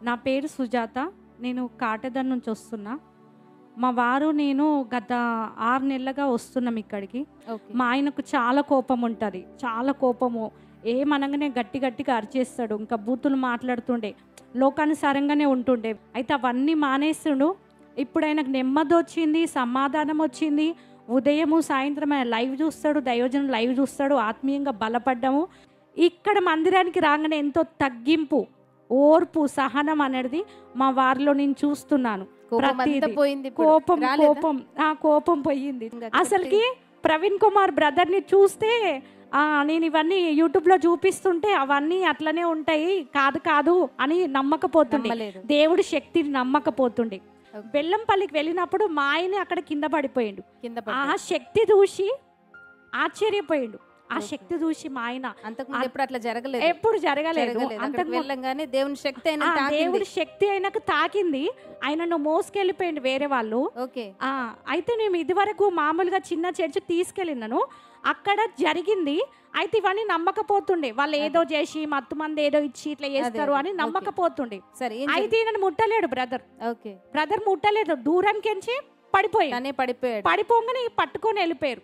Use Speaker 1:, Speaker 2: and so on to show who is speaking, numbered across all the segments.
Speaker 1: నా పేరు సుజాత. నేను కాటేదాన్ నుంచి వస్తున్నా. మా వారు నేను గత 6 నెలలుగా వస్తున్నాం ఇక్కడికి. మా ఆయనకు చాలా కోపం ఉంటుంది, చాలా కోపము. ఏమనగానే గట్టి గట్టిగా అరిచేస్తాడు, ఇంకా బూతులు మాట్లాడుతుండే, లోకానుసారంగానే ఉంటుండే. అయితే అవన్నీ మానేస్తుడు. ఇప్పుడు ఆయనకు నెమ్మది వచ్చింది, సమాధానం వచ్చింది. ఉదయము సాయంత్రం ఆయన లైవ్ చూస్తాడు, దైవజనం లైవ్ చూస్తాడు, ఆత్మీయంగా బలపడ్డాము. ఇక్కడ మందిరానికి రాగానే ఎంతో తగ్గింపు, ఓర్పు, సహనం అనేది మా వారిలో నేను చూస్తున్నాను. కోపం పోయింది. అసలుకి ప్రవీణ్ కుమార్ బ్రదర్ని చూస్తే నేను ఇవన్నీ యూట్యూబ్లో చూపిస్తుంటే అవన్నీ అట్లనే ఉంటాయి, కాదు కాదు అని నమ్మకపోతుండే, దేవుడి శక్తిని నమ్మకపోతుండే. బెల్లంపల్లికి వెళ్ళినప్పుడు మా ఆయన అక్కడ కింద పడిపోయిండు. ఆ శక్తి చూసి ఆశ్చర్యపోయిండు. ఆ శక్తి చూసి మా ఆయన ఎప్పుడు జరగలేదు. దేవుడి శక్తి ఆయనకు తాకింది, ఆయనను మోసుకెళ్ళిపోయిండు వేరే వాళ్ళు. అయితే నేను ఇది వరకు మామూలుగా చిన్న చర్చికి తీసుకెళ్ళినాను, అక్కడ జరిగింది. అయితే ఇవన్నీ నమ్మకపోతుండే, వాళ్ళు ఏదో చేసి మత్తు మంది ఏదో ఇచ్చి ఇట్లా చేస్తారు అని నమ్మకపోతుండే. అయితే ఈయన ముట్టలేడు బ్రదర్ ముట్టలేదు, దూరంకెంచి పడిపోగానే పట్టుకొని వెళ్ళిపోయారు.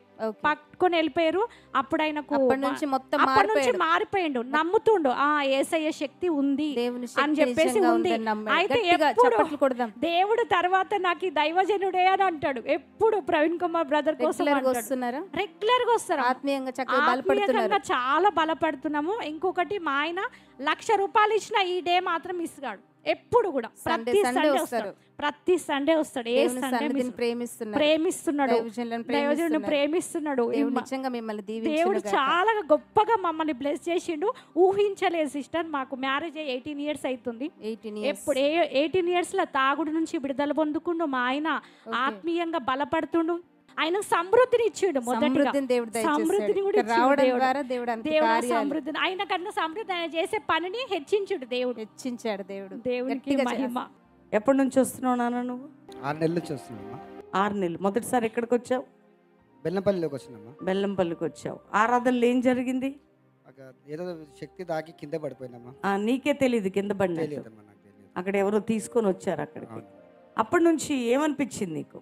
Speaker 1: అప్పుడు ఆయనకు మారిపోయిండు, నమ్ముతుండు యేసయ్య శక్తి ఉంది అని చెప్పేసి ఉంది. అయితే దేవుడు తర్వాత నాకు దైవజనుడే అని అంటాడు. ఎప్పుడు ప్రవీణ్ కుమార్ బ్రదర్ కోసం రెగ్యులర్ గా వస్తారు, ఆత్మీయంగా చాలా బలపడుతున్నాము. ఇంకొకటి, మా ఆయన 1,00,000 రూపాయలు ఇచ్చిన ఈ డే మాత్రం మిస్ కాడు. ఎప్పుడు కూడా ప్రతి సండే వస్తాడు. ఏ సండే ప్రేమిస్తున్నాడు, దైవజనుడిని ప్రేమిస్తున్నాడు. దేవుడు చాలా గొప్పగా మమ్మల్ని బ్లెస్ చేసిండు. ఊహించలేదు సిస్టర్. మాకు మ్యారేజ్ 18 years అవుతుంది. ఎప్పుడు 18 years లో తాగుడు నుంచి విడుదల పొందుకుండు. మా ఆయన ఆత్మీయంగా బలపడుతుండు. ఆయన సమృద్ధిని ఇచ్చాడు. మొదటిగా సమృద్ధిని కూడా సమృద్ధిని, ఆయన కన్నా సమృద్ధి ఆయన చేసే పనిని హెచ్చించాడు దేవుడు. దేవునికి మహిమ.
Speaker 2: ఎప్పటి నుంచి వస్తున్నావు నాన్న నువ్వు?
Speaker 3: 6 నెలల నుంచి వస్తున్నామ్మా.
Speaker 2: 6 నెలలు. మొదటిసారి ఎక్కడికి వచ్చావు?
Speaker 3: బెల్లంపల్లిలోకి వచ్చినామ్మా.
Speaker 2: బెల్లంపల్లికి వచ్చావు. ఆరాధనలో ఏం జరిగింది?
Speaker 3: ఏదో శక్తి దాకి కింద పడిపోయినామ్మా.
Speaker 2: నీకే తెలియదు కింద పడినట్టు? అక్కడ ఎవరో తీసుకొని వచ్చారు అక్కడికి. అప్పటి నుంచి ఏమనిపించింది నీకు?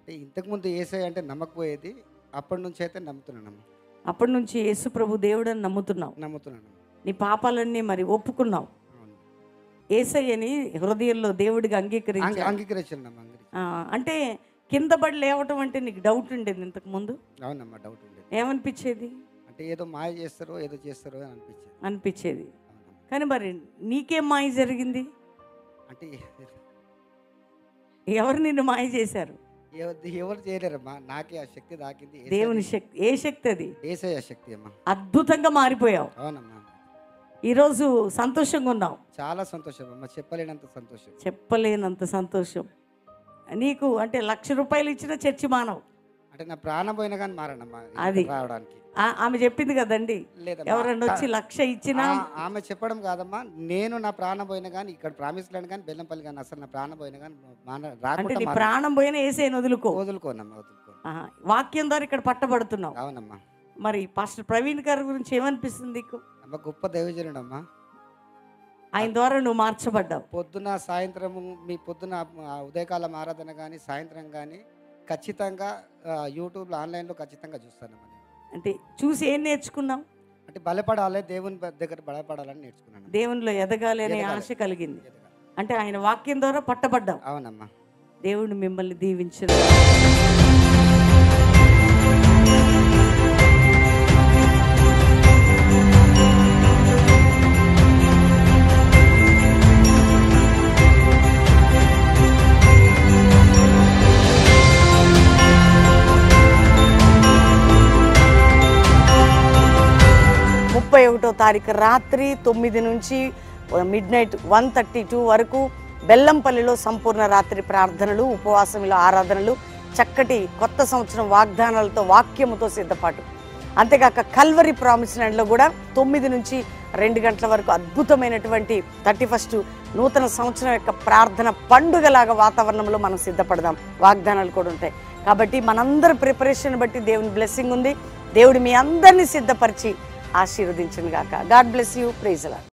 Speaker 3: అంటే ఇంతకుముందు యేసయ్య అంటే నమ్మకపోయేది, అప్పటి నుంచి అయితే నమ్ముతున్నానమ్మా.
Speaker 2: అప్పటి నుంచి యేసు ప్రభు దేవుడు అని నమ్ముతున్నాను. నీ పాపాలన్నీ మరి ఒప్పుకున్నావు. యేసయ్యని హృదయంలో దేవుడికి అంగీకరించాను. అంటే కింద పడి లేవటం అంటే నీకు డౌట్ ఉండేది ఇంతకు ముందు?
Speaker 3: అవునమ్మా, డౌట్ ఉండేది.
Speaker 2: ఏమనిపించేది?
Speaker 3: అంటే ఏదో మాయ చేస్తారో ఏదో చేస్తారో అని
Speaker 2: అనిపించేది. కానీ మరి నీకేం మాయ జరిగింది? అంటే ఎవరు నిన్ను మాయ చేశారు?
Speaker 3: ఎవరు చేయలేరమ్మా, నాకే ఆ శక్తి దాకింది.
Speaker 2: దేవుని శక్తి. ఏ శక్తి అది?
Speaker 3: యేసయ్య శక్తి అమ్మా.
Speaker 2: అద్భుతంగా మారిపోయావు.
Speaker 3: అవునమ్మా.
Speaker 2: ఈరోజు సంతోషంగా ఉన్నావు?
Speaker 3: చాలా సంతోషం అమ్మా,
Speaker 2: చెప్పలేనంత సంతోషం. నీకు అంటే 1,00,000 రూపాయలు ఇచ్చిన చర్చి మానవు?
Speaker 3: అంటే నా ప్రాణం పోయినా కానీ మారనమ్మా.
Speaker 2: అది
Speaker 3: రావడానికి
Speaker 2: ఆమె చెప్పింది కదండి, ఎవరన్నా వచ్చి 1,00,000 ఇచ్చినా.
Speaker 3: ఆమె చెప్పడం కాదమ్మా, నేను నా ప్రాణం పోయినా కానీ, ఇక్కడ ప్రామిస్ ల్యాండ్ కానీ బెల్లంపల్లి కానీ అసలు నా ప్రాణం పోయినా కానీ
Speaker 2: అంటే ప్రాణం పోయినా యేసయ్యని
Speaker 3: వదులుకోనమ్మా.
Speaker 2: వాక్యం ద్వారా ఇక్కడ పట్టబడుతున్నావు.
Speaker 3: అవునమ్మా.
Speaker 2: మరి పాస్టర్ ప్రవీణ్ గారి గురించి ఏమనిపిస్తుంది నీకు?
Speaker 3: గొప్ప దైవజనుడమ్మా.
Speaker 2: ఆయన ద్వారా నువ్వు మార్చబడ్డావు.
Speaker 3: పొద్దున సాయంత్రము, మీ పొద్దున ఉదయకాలం ఆరాధన కానీ సాయంత్రం కానీ ఖచ్చితంగా యూట్యూబ్లో ఆన్లైన్లో ఖచ్చితంగా చూస్తానమ్మా.
Speaker 2: అంటే చూసి ఏం నేర్చుకున్నావు?
Speaker 3: అంటే బలపడాలి, దేవుని దగ్గర బలపడాలని నేర్చుకున్నాను.
Speaker 2: దేవునిలో ఎదగాలి అనే ఆశ కలిగింది. అంటే ఆయన వాక్యం ద్వారా పట్టబడ్డావు.
Speaker 3: అవునమ్మా.
Speaker 2: దేవుడు మిమ్మల్ని దీవించను. తారీఖు రాత్రి 9 నుంచి midnight 1:32 వరకు బెల్లంపల్లిలో సంపూర్ణ రాత్రి ప్రార్థనలు, ఉపవాసములు, ఆరాధనలు, చక్కటి కొత్త సంవత్సరం వాగ్దానాలతో, వాక్యముతో సిద్ధపాటు. అంతేకాక కల్వరి ప్రామిస్ ల్యాండ్లో కూడా 9 నుంచి 2 గంటల వరకు అద్భుతమైనటువంటి 31st నూతన సంవత్సరం యొక్క ప్రార్థన పండుగలాగా వాతావరణంలో మనం సిద్ధపడదాం. వాగ్దానాలు కూడా ఉంటాయి. కాబట్టి మనందరి ప్రిపరేషన్ బట్టి దేవుని బ్లెస్సింగ్ ఉంది. దేవుడు మీ అందరినీ సిద్ధపరిచి ఆశీర్వదించును గాక. God bless you. Praise the lord.